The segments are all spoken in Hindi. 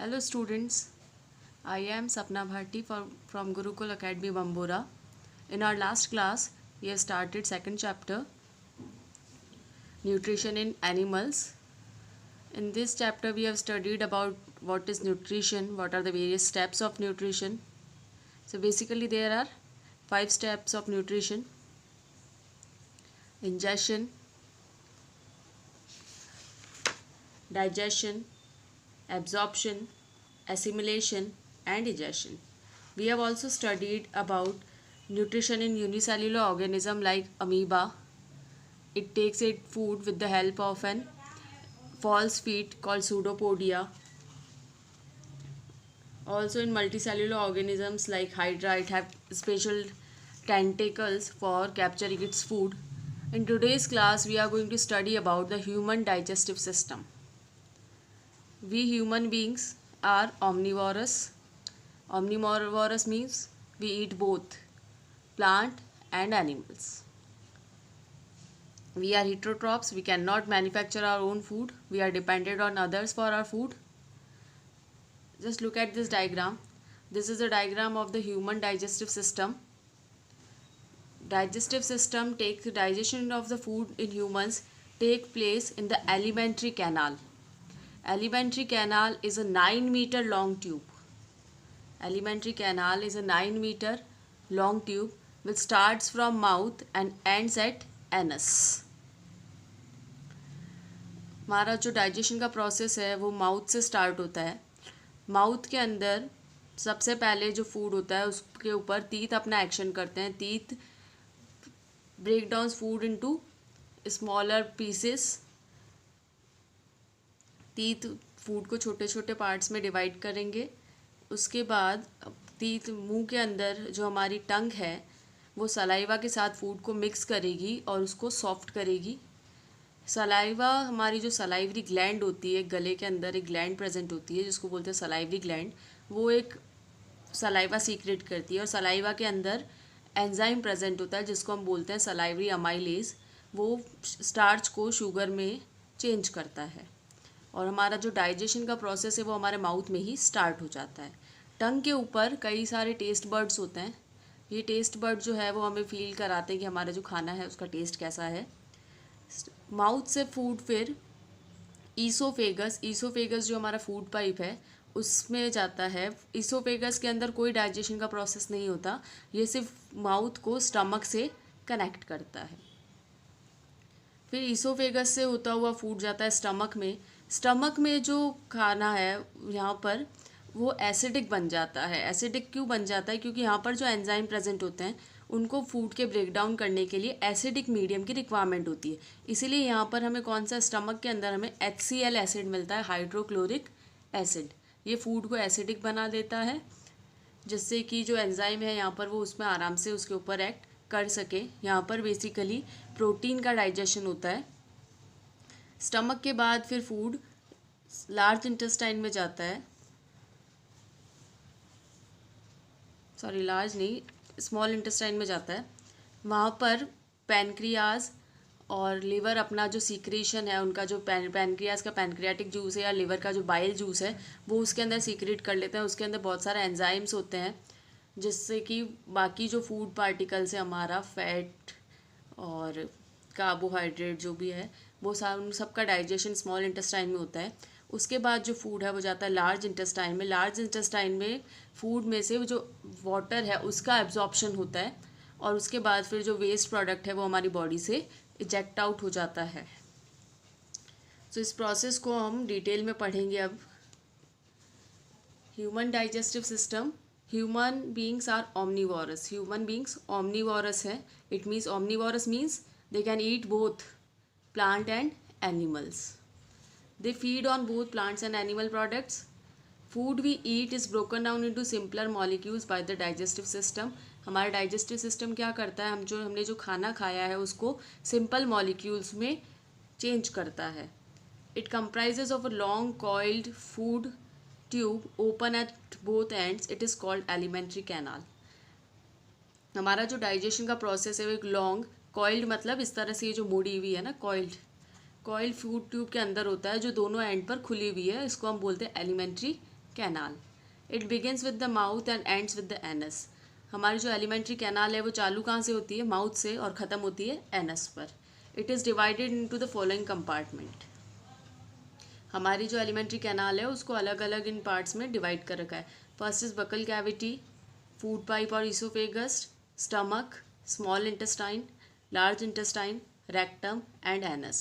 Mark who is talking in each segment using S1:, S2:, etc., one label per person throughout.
S1: Hello students, I am Sapna Bharti from Gurukul Academy Bambora. In our last class, we have started second chapter, Nutrition in Animals. In this chapter, we have studied about what is nutrition, what are the various steps of nutrition. So basically there are 5 steps of nutrition: ingestion, digestion, absorption, assimilation, and digestion. We have also studied about nutrition in unicellular organism like amoeba. It takes its food with the help of an false feet called pseudopodia. Also in multicellular organisms like hydra, it have special tentacles for capturing its food. In today's class, we are going to study about the human digestive system. We human beings are omnivorous. Omnivorous means we eat both plant and animals. We are heterotrophs. We cannot manufacture our own food. We are dependent on others for our food. Just look at this diagram. This is a diagram of the human digestive system. Digestive system takes the digestion of the food in humans take place in the alimentary canal. Alimentary canal is a 9-meter long tube. Alimentary canal is a 9-meter long tube which starts from mouth and ends at anus. हमारा जो डाइजेशन का प्रोसेस है वो माउथ से स्टार्ट होता है. माउथ के अंदर सबसे पहले जो फूड होता है उसके ऊपर टीथ अपना एक्शन करते हैं. Teeth break down food into smaller pieces. Teeth food को छोटे छोटे पार्ट्स में डिवाइड करेंगे. उसके बाद टीथ मुंह के अंदर जो हमारी टंग है वो सलाइवा के साथ फूड को मिक्स करेगी और उसको सॉफ्ट करेगी. सलाइवा हमारी जो सलाइवरी ग्लैंड होती है, गले के अंदर एक ग्लैंड प्रेजेंट होती है जिसको बोलते हैं सलाइवरी ग्लैंड. वो एक सलाइवा सीक्रेट करती है और सलाइवा के अंदर एंजाइम प्रेजेंट होता है जिसको हम बोलते हैं सलाइवरी अमाइलेज. वो स्टार्च को शुगर में चेंज करता है और हमारा जो डाइजेशन का प्रोसेस है वो हमारे माउथ में ही स्टार्ट हो जाता है. टंग के ऊपर कई सारे टेस्ट बर्ड्स होते हैं. ये टेस्ट बर्ड जो है वो हमें फील कराते हैं कि हमारा जो खाना है उसका टेस्ट कैसा है. माउथ से फूड फिर ईसोफेगस. ईसोफेगस जो हमारा फूड पाइप है उसमें जाता है. ईसोफेगस के अंदर कोई डाइजेशन का प्रोसेस नहीं होता. ये सिर्फ माउथ को स्टमक से कनेक्ट करता है. फिर ईसोफेगस से होता हुआ फूड जाता है स्टमक में. स्टमक में जो खाना है यहाँ पर वो एसिडिक बन जाता है. एसिडिक क्यों बन जाता है? क्योंकि यहाँ पर जो एंजाइम प्रेजेंट होते हैं उनको फूड के ब्रेक डाउन करने के लिए एसिडिक मीडियम की रिक्वायरमेंट होती है. इसीलिए यहाँ पर हमें कौन सा स्टमक के अंदर हमें HCl एसिड मिलता है, हाइड्रोक्लोरिक एसिड. ये फूड को एसिडिक बना देता है जिससे कि जो एंजाइम है यहाँ पर वो उसमें आराम से उसके ऊपर एक्ट कर सके. यहाँ पर बेसिकली प्रोटीन का डाइजेशन होता है. स्टमक के बाद फिर फूड लार्ज इंटेस्टाइन में जाता है. सॉरी, लार्ज नहीं, स्मॉल इंटेस्टाइन में जाता है. वहाँ पर पैनक्रियाज और लिवर अपना जो सीक्रेशन है उनका जो पैनक्रियाज का पैनक्रियाटिक जूस है या लिवर का जो बाइल जूस है वो उसके अंदर सीक्रेट कर लेते हैं. उसके अंदर बहुत सारे एंजाइम्स होते हैं जिससे कि बाकी जो फूड पार्टिकल्स है हमारा फैट और कार्बोहाइड्रेट जो भी है वो उन सबका डाइजेशन स्मॉल इंटेस्टाइन में होता है. उसके बाद जो फूड है वो जाता है लार्ज इंटेस्टाइन में. लार्ज इंटेस्टाइन में फूड में से जो वाटर है उसका एब्जॉर्प्शन होता है और उसके बाद फिर जो वेस्ट प्रोडक्ट है वो हमारी बॉडी से इजेक्ट आउट हो जाता है. तो इस प्रोसेस को हम डिटेल में पढ़ेंगे अब. Human digestive system. Human beings are omnivorous. Human beings omnivorous है. It means omnivorous means they can eat both plant and animals. They feed on both plants and animal products. Food we eat is broken down into simpler molecules by the digestive system. हमारा डाइजेस्टिव सिस्टम क्या करता है? हमने जो खाना खाया है उसको सिंपल मॉलिक्यूल्स में चेंज करता है. It comprises of a long coiled food tube open at both ends. It is called alimentary canal. हमारा जो डाइजेशन का प्रोसेस है वो एक लॉन्ग कॉइल्ड, मतलब इस तरह से ये जो मुड़ी हुई है ना, कॉइल्ड फूड ट्यूब के अंदर होता है जो दोनों एंड पर खुली हुई है. इसको हम बोलते हैं alimentary canal. It begins with the mouth and ends with the anus. हमारी जो एलिमेंट्री कैनाल है वो चालू कहाँ से होती है? माउथ से, और ख़त्म होती है एनस पर। It is divided into the following compartment. हमारी जो एलिमेंट्री कैनाल है उसको अलग अलग इन पार्ट्स में डिवाइड कर रखा है। First is buccal cavity, food pipe और oesophagus, stomach, small intestine, large intestine, rectum and anus.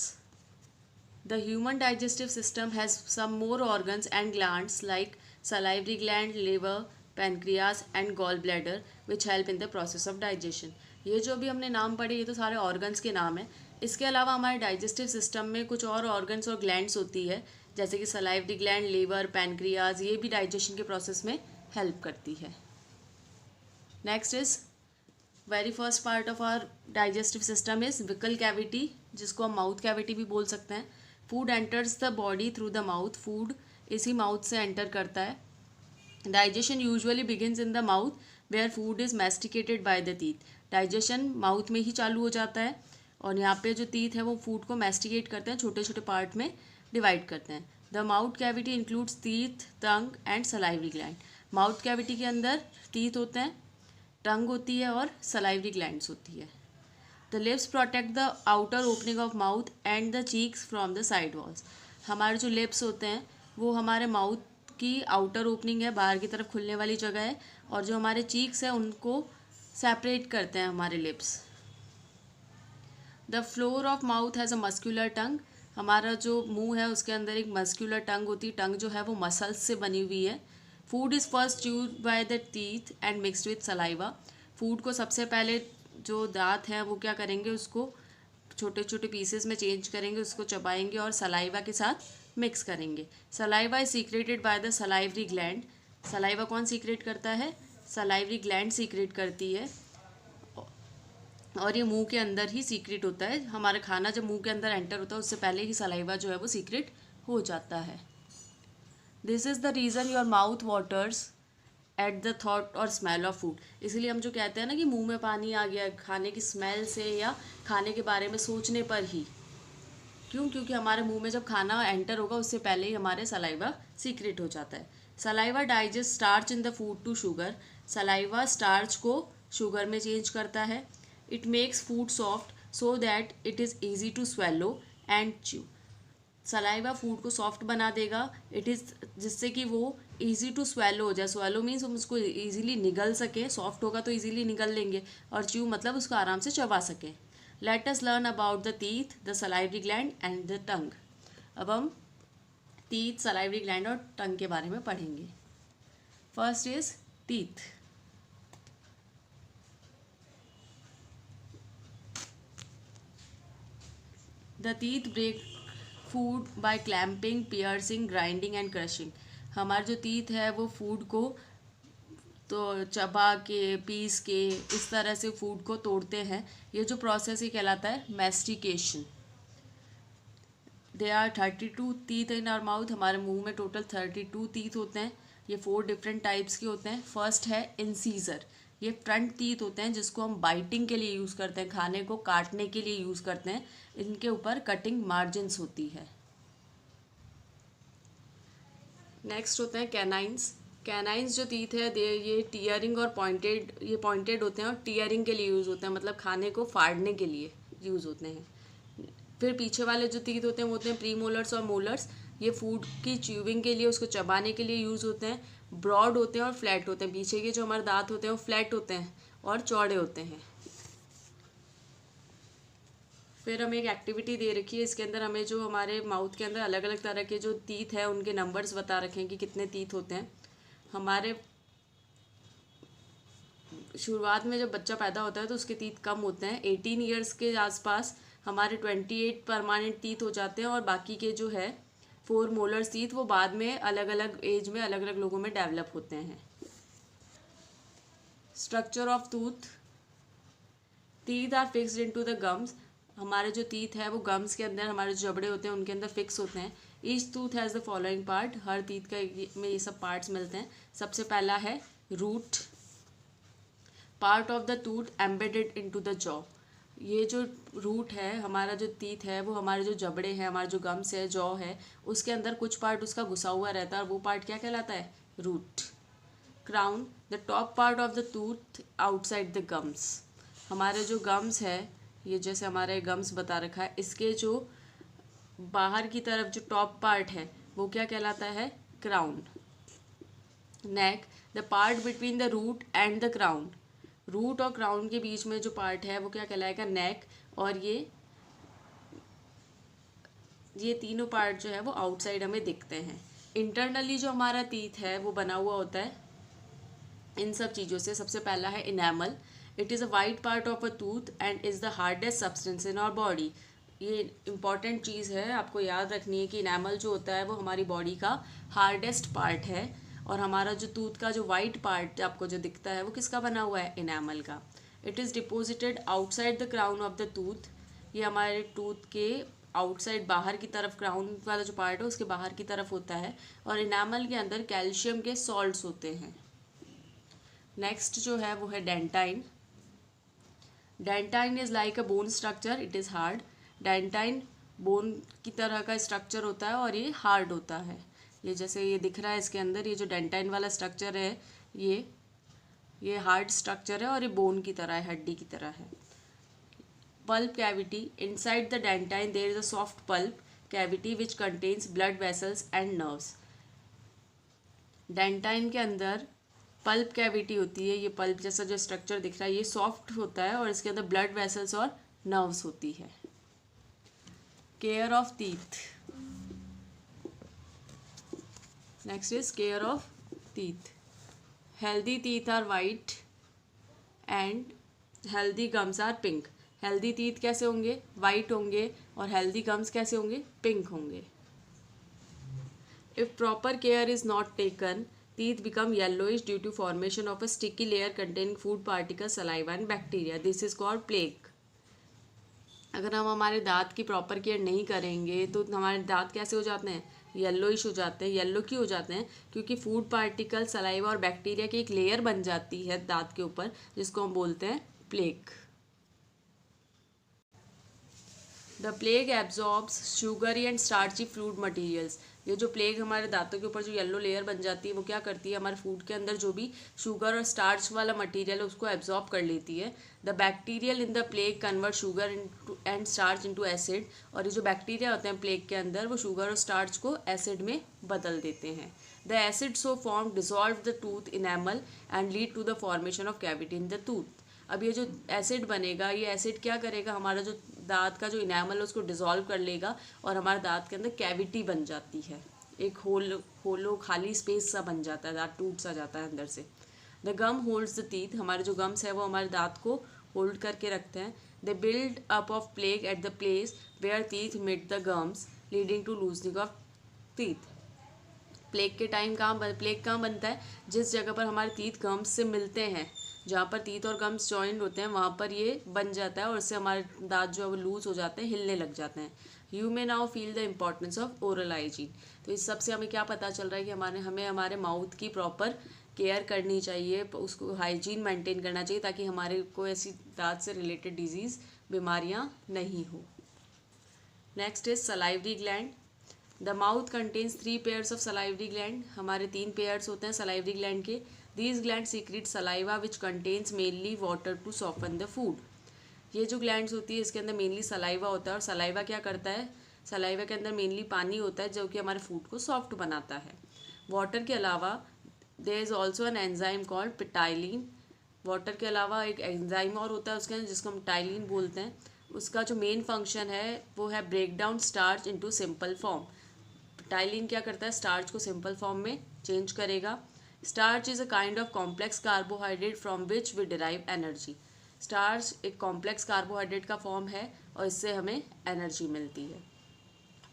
S1: The human digestive system has some more organs and glands like salivary gland, liver, pancreas and gallbladder which help in the process of digestion. ये जो भी हमने नाम पढ़े ये तो सारे organs के नाम हैं। इसके अलावा हमारे digestive system में कुछ और organs और glands होती है, जैसे कि salivary gland, liver, pancreas, ये भी digestion के process में help करती है। Next is very first part of our digestive system is buccal cavity, जिसको हम माउथ कैविटी भी बोल सकते हैं। Food enters the body through the mouth, food इसी माउथ से एंटर करता है। Digestion usually begins in the mouth where food is masticated by the teeth. Digestion mouth में ही चालू हो जाता है और यहाँ पे जो टीथ है वो फूड को मैस्टिकेट करते हैं, छोटे छोटे पार्ट में डिवाइड करते हैं। The mouth cavity includes teeth, tongue and salivary gland. Mouth cavity के अंदर टीथ होते हैं, टंग होती है और सलाइवरी ग्लैंड्स होती है। The lips protect the outer opening of mouth and the cheeks from the side walls. हमारे जो लिप्स होते हैं वो हमारे माउथ की आउटर ओपनिंग है, बाहर की तरफ खुलने वाली जगह है, और जो हमारे चीक्स हैं उनको सेपरेट करते हैं हमारे lips. The floor of mouth has a muscular tongue. हमारा जो मुंह है उसके अंदर एक मस्क्यूलर टंग होती है। टंग जो है वो मसल्स से बनी हुई है। Food is first chewed bye the teeth and mixed with saliva. Food को सबसे पहले जो दांत हैं वो क्या करेंगे, उसको छोटे छोटे पीसेस में चेंज करेंगे, उसको चबाएंगे और सलाइवा के साथ मिक्स करेंगे। Saliva is secreted by the salivary gland. Saliva कौन सीक्रेट करता है? सलाइवरी ग्लैंड सीक्रेट करती है, और ये मुंह के अंदर ही सीक्रेट होता है। हमारा खाना जब मुंह के अंदर एंटर होता है उससे पहले ही सलाइवा जो है वो सीक्रेट हो जाता है। This is the reason your mouth waters at the thought और स्मेल ऑफ फूड। इसलिए हम जो कहते हैं ना कि मुंह में पानी आ गया खाने की स्मेल से या खाने के बारे में सोचने पर ही। क्यों? क्योंकि हमारे मुंह में जब खाना एंटर होगा उससे पहले ही हमारे सलाइवा सीक्रेट हो जाता है। Saliva digest starch in the food to sugar. Saliva starch को शुगर में चेंज करता है। It makes food soft so that it is easy to swallow and chew. Saliva food को सॉफ्ट बना देगा, इट इज़ जिससे कि वो ईजी टू स्वेलो हो जाए। स्वेलो मीन्स हम उसको ईजिली निगल सकें, सॉफ्ट होगा तो ईजिली निगल लेंगे, और च्यू मतलब उसको आराम से चबा सकें। Let us learn about the teeth, the salivary gland and the tongue. अब हम टीथ, सलाइवरी ग्लैंड और टंग के बारे में पढ़ेंगे। First is teeth. The teeth break food by clamping, piercing, grinding and crushing. हमारे जो टीथ है वो फूड को तो चबा के, पीस के, इस तरह से फूड को तोड़ते हैं। ये जो प्रोसेस ही कहलाता है mastication. They are 32 teeth in our mouth. हमारे मुंह में टोटल 32 टीथ होते हैं। ये 4 डिफरेंट टाइप्स के होते हैं। फर्स्ट है इंसीजर। ये फ्रंट टीथ होते हैं जिसको हम बाइटिंग के लिए यूज़ करते हैं, खाने को काटने के लिए यूज़ करते हैं। इनके ऊपर कटिंग मार्जिन्स होती है। नेक्स्ट होते हैं कैनाइन्स। कैनाइन्स जो टीथ है ये टीयरिंग और पॉइंटेड, ये पॉइंटेड होते हैं और टीयरिंग के लिए यूज़ होते हैं, मतलब खाने को फाड़ने के लिए यूज़ होते हैं। फिर पीछे वाले जो टीथ होते हैं वो होते हैं प्रीमोलर्स और मोलर्स। ये फूड की च्यूविंग के लिए, उसको चबाने के लिए यूज़ होते हैं। ब्रॉड होते हैं और फ्लैट होते हैं। पीछे के जो हमारे दांत होते हैं वो फ्लैट होते हैं और चौड़े होते हैं। फिर हमें एक एक्टिविटी दे रखी है, इसके अंदर हमें जो हमारे माउथ के अंदर अलग अलग तरह के जो टीथ है उनके नंबर्स बता रखे हैं कि कितने टीथ होते हैं। हमारे शुरुआत में जब बच्चा पैदा होता है तो उसके टीथ कम होते हैं। 18 ईयर्स के आसपास हमारे 28 परमानेंट टीथ हो जाते हैं, और बाकी के जो है 4 मोलर्स टीथ वो बाद में अलग अलग एज में अलग अलग लोगों में डेवलप होते हैं। Structure of tooth. Teeth are fixed into the gums. हमारे जो टीथ है वो गम्स के अंदर, हमारे जो जबड़े होते हैं उनके अंदर फिक्स होते हैं। Each tooth has the following part. Her teeth का में ये सब पार्ट्स मिलते हैं। सबसे पहला है root, part of the tooth embedded into the jaw. ये जो रूट है, हमारा जो टीथ है वो हमारे जो जबड़े हैं, हमारे जो गम्स है, जॉ है, उसके अंदर कुछ पार्ट उसका घुसा हुआ रहता है, और वो पार्ट क्या कहलाता है? Root. Crown, the top part of the tooth outside the gums. हमारे जो गम्स है, ये जैसे हमारे गम्स बता रखा है, इसके जो बाहर की तरफ जो टॉप पार्ट है वो क्या कहलाता है? Crown. Neck, the part between the root and the crown. Root और क्राउन के बीच में जो पार्ट है वो क्या कहलाएगा? नेक। और ये तीनों पार्ट जो है वो आउटसाइड हमें दिखते हैं। इंटरनली जो हमारा टीथ है वो बना हुआ होता है इन सब चीज़ों से। सबसे पहला है enamel. It is a white part of a tooth and is the hardest substance in our body. ये इंपॉर्टेंट चीज़ है, आपको याद रखनी है कि इनेमल जो होता है वो हमारी बॉडी का हार्डेस्ट पार्ट है। और हमारा जो टूथ का जो वाइट पार्ट आपको जो दिखता है वो किसका बना हुआ है? इनेमल का। It is deposited outside the crown of the tooth. ये हमारे टूथ के आउटसाइड बाहर की तरफ, क्राउन वाला जो पार्ट है उसके बाहर की तरफ होता है। और इनेमल के अंदर कैल्शियम के सॉल्ट्स होते हैं। नेक्स्ट जो है वो है dentine. Dentine is like a bone structure, it is hard. Dentine bone की तरह का स्ट्रक्चर होता है और ये हार्ड होता है। ये जैसे ये दिख रहा है इसके अंदर, ये जो डेंटाइन वाला स्ट्रक्चर है ये हार्ड स्ट्रक्चर है और ये बोन की तरह है, हड्डी की तरह है। Pulp cavity, inside the dentine there is a soft pulp cavity which contains blood vessels and nerves. Dentine के अंदर पल्प कैविटी होती है। ये पल्प जैसा जो स्ट्रक्चर दिख रहा है ये सॉफ्ट होता है और इसके अंदर ब्लड वेसल्स और नर्व्स होती है। Care of teeth. Next is care of teeth. Healthy teeth are white and healthy gums are pink. Healthy teeth कैसे होंगे? वाइट होंगे। और हेल्दी गम्स कैसे होंगे? पिंक होंगे। If proper care is not taken, teeth become yellowish due to formation of a sticky layer containing food particles, saliva and bacteria. This is called plaque. अगर हम हमारे दांत की प्रॉपर केयर नहीं करेंगे तो हमारे दांत कैसे हो जाते हैं? येलोइश हो जाते हैं। येलो क्यों हो जाते हैं? क्योंकि फूड पार्टिकल, सलाइवा और बैक्टीरिया की एक लेयर बन जाती है दांत के ऊपर जिसको हम बोलते हैं plaque. The plague absorbs sugary and starchy food materials. ये जो प्लेग हमारे दांतों के ऊपर जो येलो लेयर बन जाती है वो क्या करती है? हमारे फूड के अंदर जो भी शुगर और स्टार्च वाला मटेरियल है उसको एब्जॉर्ब कर लेती है। The bacterial in the plague convert sugar and starch into acid. और ये जो बैक्टीरिया होते हैं प्लेग के अंदर वो शुगर और स्टार्च को एसिड में बदल देते हैं। The acid so form dissolve the tooth enamel and lead to the formation of cavity in the tooth. अब ये जो एसिड बनेगा, ये एसिड क्या करेगा? हमारा जो दांत का जो इनेमल है उसको डिसॉल्व कर लेगा और हमारे दांत के अंदर कैविटी बन जाती है। एक होलो खाली स्पेस सा बन जाता है, दांत टूट सा जाता है अंदर से। The gum holds the teeth. हमारे जो गम्स है वो हमारे दांत को होल्ड करके रखते हैं। The build up of plaque at the place where teeth meet the gums leading to loosening of teeth. Plaque कहाँ बनता है? जिस जगह पर हमारे टीथ गम्स से मिलते हैं, जहाँ पर टीथ और गम्स जॉइंट होते हैं वहाँ पर ये बन जाता है और इससे हमारे दांत जो है वो लूज हो जाते हैं, हिलने लग जाते हैं। You may now feel the importance of oral hygiene. तो इस सब से हमें क्या पता चल रहा है कि हमें हमारे माउथ की प्रॉपर केयर करनी चाहिए, उसको हाइजीन मेंटेन करना चाहिए ताकि हमारे को ऐसी दांत से रिलेटेड डिजीज़, बीमारियाँ नहीं हो। Next is salivary gland. The mouth contains 3 pairs of salivary gland. हमारे 3 पेयर्स होते हैं सलाइवरी ग्लैंड के। These glands secrete saliva which contains mainly water to soften the food. ये जो ग्लैंड्स होती है इसके अंदर मेनली सलाइवा होता है और सलाइवा क्या करता है? सलाइवा के अंदर मेनली पानी होता है जो कि हमारे फूड को सॉफ्ट बनाता है। वाटर के अलावा there is also an enzyme called ptyalin. Water के अलावा एक एंजाइम और होता है उसके अंदर जिसको हम टाइलिन बोलते हैं। उसका जो मेन फंक्शन है वो है break down starch into simple form. Ptyalin क्या करता है? स्टार्च को सिंपल फॉर्म में चेंज करेगा। Starch is a kind of complex carbohydrate from which we derive energy. Starch एक कॉम्प्लेक्स कार्बोहाइड्रेट का फॉर्म है और इससे हमें एनर्जी मिलती है।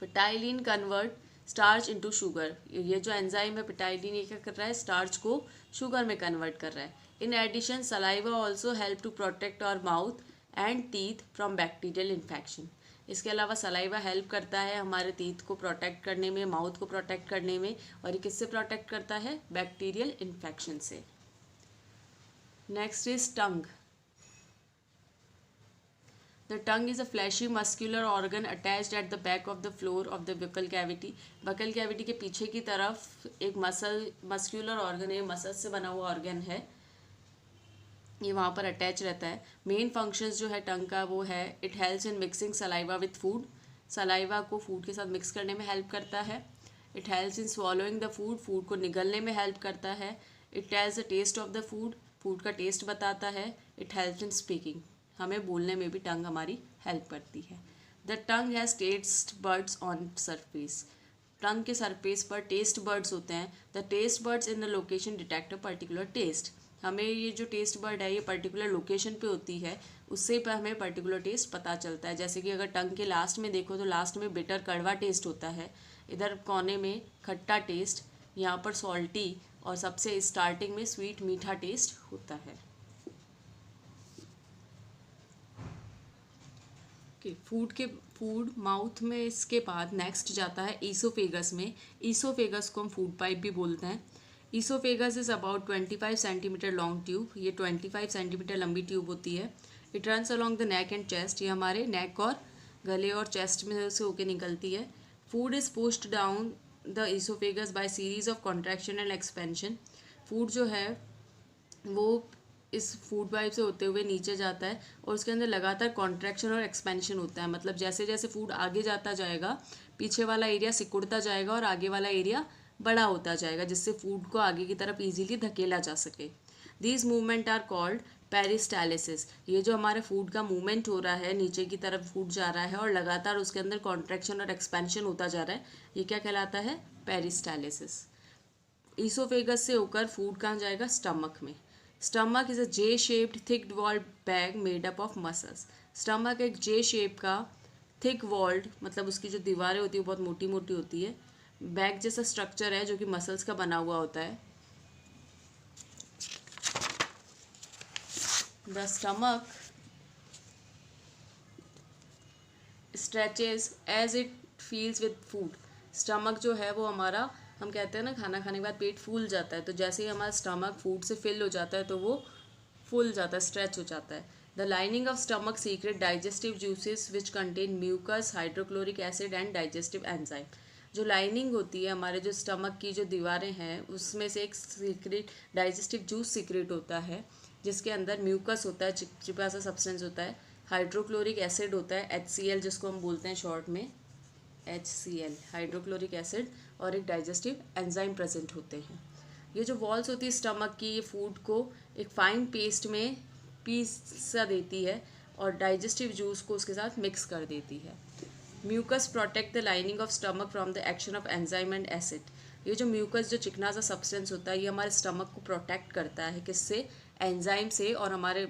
S1: Ptyalin convert starch into sugar. ये जो एंजाइम है पिटाइलिन, ये क्या कर रहा है? स्टार्च को शुगर में कन्वर्ट कर रहा है। In addition saliva also help to protect our mouth and teeth from bacterial infection. इसके अलावा सलाइवा हेल्प करता है हमारे टीथ को प्रोटेक्ट करने में, माउथ को प्रोटेक्ट करने में। और ये किससे प्रोटेक्ट करता है? बैक्टीरियल इन्फेक्शन से। Next is tongue. The tongue is a fleshy muscular organ attached at the back of the floor of the buccal cavity. Buccal cavity के पीछे की तरफ एक मस्क्यूलर ऑर्गन है, मसल से बना हुआ ऑर्गन है, ये वहाँ पर अटैच रहता है। मेन फंक्शंस जो है टंग का वो है, it helps in mixing saliva with food, saliva को फूड के साथ मिक्स करने में हेल्प करता है। It helps in swallowing the food, food को निगलने में हेल्प करता है। It tells the taste of the food, food का टेस्ट बताता है। इट हेल्प्स इन स्पीकिंग, हमें बोलने में भी टंग हमारी हेल्प करती है। The tongue has taste buds on surface, tongue के सरफेस पर टेस्ट बर्ड्स होते हैं। The taste buds in the location detect a particular taste, हमें ये जो टेस्ट बर्ड है ये पर्टिकुलर लोकेशन पे होती है, उससे पर हमें पर्टिकुलर टेस्ट पता चलता है। जैसे कि अगर टंग के लास्ट में देखो तो लास्ट में बिटर कड़वा टेस्ट होता है, इधर कोने में खट्टा टेस्ट, यहाँ पर सॉल्टी, और सबसे स्टार्टिंग में स्वीट मीठा टेस्ट होता है। फूड माउथ में इसके बाद नेक्स्ट जाता है ईसोफेगस में। ईसोफेगस को हम फूड पाइप भी बोलते हैं। Oesophagus is about 25 centimetre long tube, ये 25 सेंटीमीटर लंबी ट्यूब होती है। It runs along the neck and chest, ये हमारे नेक और गले और चेस्ट में से होकर निकलती है। Food is pushed down the oesophagus bye series of contraction and expansion, food जो है वो इस फूड पाइप से होते हुए नीचे जाता है और उसके अंदर लगातार कॉन्ट्रैक्शन और एक्सपेंशन होता है। मतलब जैसे जैसे फूड आगे जाता जाएगा, पीछे वाला एरिया सिकुड़ता जाएगा और आगे वाला एरिया बड़ा होता जाएगा, जिससे फूड को आगे की तरफ इजीली धकेला जा सके। These movement are called peristalsis, ये जो हमारे फूड का मूवमेंट हो रहा है, नीचे की तरफ फूड जा रहा है और लगातार उसके अंदर कॉन्ट्रैक्शन और एक्सपेंशन होता जा रहा है, ये क्या कहलाता है? पेरिस्टालिसिस। ईसोफेगस से होकर फूड कहाँ जाएगा? स्टमक में। Stomach is a J shaped thick walled bag made up of muscles, stomach एक जे शेप का थिक वॉल्ड, मतलब उसकी जो दीवारें होती है वो बहुत मोटी मोटी होती है, बैग जैसा स्ट्रक्चर है जो कि मसल्स का बना हुआ होता है। The stomach stretches as it fills with food, stomach जो है वो हमारा, हम कहते हैं ना खाना खाने के बाद पेट फूल जाता है, तो जैसे ही हमारा स्टमक फूड से फिल हो जाता है तो वो फूल जाता है, स्ट्रेच हो जाता है। The lining of stomach secrete digestive juices which contain mucus, hydrochloric acid and digestive enzyme, जो लाइनिंग होती है हमारे जो स्टमक की जो दीवारें हैं उसमें से एक सीक्रेट डाइजेस्टिव जूस सीक्रेट होता है, जिसके अंदर म्यूकस होता है, चिपचिपा सा सब्सटेंस होता है, हाइड्रोक्लोरिक एसिड होता है HCl जिसको हम बोलते हैं शॉर्ट में HCl, हाइड्रोक्लोरिक एसिड, और एक डाइजेस्टिव एंजाइम प्रेजेंट होते हैं। ये जो वॉल्स होती है स्टमक की, ये फूड को एक फाइन पेस्ट में पीस सा देती है और डाइजेस्टिव जूस को उसके साथ मिक्स कर देती है। Mucus protect the lining of stomach from the action of enzyme and acid, ये जो म्यूकस जो चिकना सा सब्सटेंस होता है ये हमारे स्टमक को प्रोटेक्ट करता है, किससे? एंजाइम से, और हमारे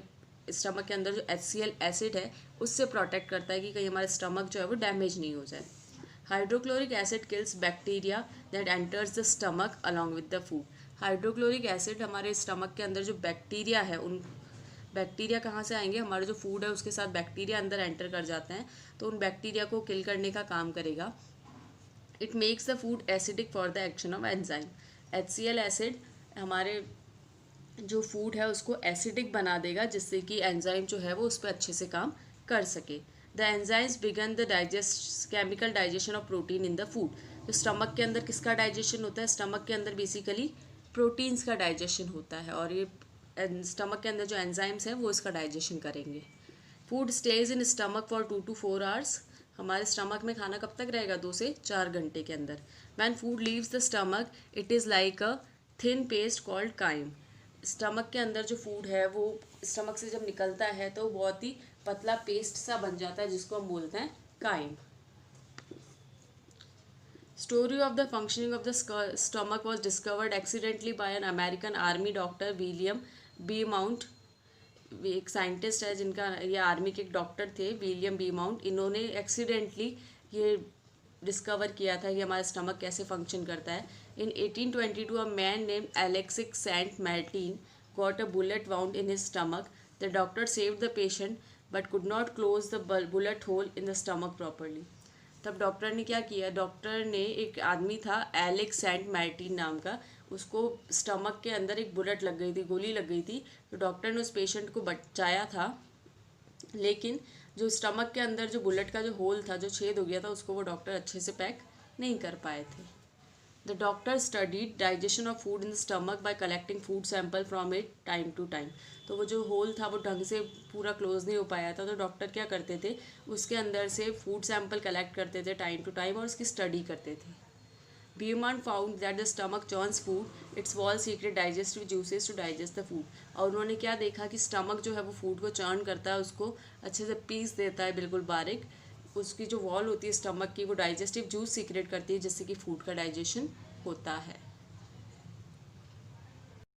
S1: स्टमक के अंदर जो HCl एसिड है उससे प्रोटेक्ट करता है कि कहीं हमारे स्टमक जो है वो डैमेज नहीं हो जाए। Hydrochloric acid kills bacteria that enters the stomach along with the food, hydrochloric acid हमारे स्टमक के अंदर जो बैक्टीरिया है, उन बैक्टीरिया कहाँ से आएंगे? हमारा जो फूड है उसके साथ बैक्टीरिया अंदर एंटर कर जाते हैं, तो उन बैक्टीरिया को किल करने का काम करेगा। It makes the food acidic for the action of enzyme, HCl acid हमारे जो फूड है उसको एसिडिक बना देगा, जिससे कि एंजाइम जो है वो उस पर अच्छे से काम कर सके। The enzymes begin the chemical digestion of protein in the food, तो स्टमक के अंदर किसका डाइजेशन होता है? स्टमक के अंदर बेसिकली प्रोटीन्स का डाइजेशन होता है, और ये स्टमक के अंदर जो एंजाइम्स हैं वो इसका डाइजेशन करेंगे। Food stage in stomach for 2 to 4 hours, हमारे स्टमक में खाना कब तक रहेगा? 2 से 4 घंटे के अंदर। When food leaves the stomach it is like a thin paste called crime, stomach के अंदर जो फूड है वो स्टमक से जब निकलता है तो बहुत ही पतला पेस्ट सा बन जाता है, जिसको हम बोलते हैं crime. Story of the functioning of the stomach was discovered accidentally by an American army doctor William B. Mount, एक साइंटिस्ट है जिनका, ये आर्मी के एक डॉक्टर थे विलियम बी माउंट, इन्होंने एक्सीडेंटली ये डिस्कवर किया था कि हमारा स्टमक कैसे फंक्शन करता है। In 1822 a man name Alexis Saint Martin got a bullet wound in his stomach, the doctor saved the patient but could not close the bullet hole in the stomach properly. तब डॉक्टर ने क्या किया? डॉक्टर ने, एक आदमी था एलेक्स सेंट मार्टिन नाम का, उसको स्टमक के अंदर एक बुलेट लग गई थी, गोली लग गई थी, तो डॉक्टर ने उस पेशेंट को बचाया था, लेकिन जो स्टमक के अंदर जो बुलेट का जो होल था, जो छेद हो गया था, उसको वो डॉक्टर अच्छे से पैक नहीं कर पाए थे। The doctor studied digestion of food in the stomach by collecting food sample from it time to time. तो वो जो होल था वो ढंग से पूरा क्लोज नहीं हो पाया था, तो डॉक्टर क्या करते थे, उसके अंदर से फूड सैंपल कलेक्ट करते थे टाइम टू टाइम और उसकी स्टडी करते थे। Beaumont found that the stomach churns food its wall secrete digestive juices to digest the food. और उन्होंने क्या देखा कि स्टमक जो है वो फूड को चर्न करता है, उसको अच्छे से पीस देता है बिल्कुल बारीक। उसकी जो वॉल होती है स्टमक की, वो डाइजेस्टिव जूस सीक्रेट करती है, जिससे कि फूड का डाइजेशन होता है।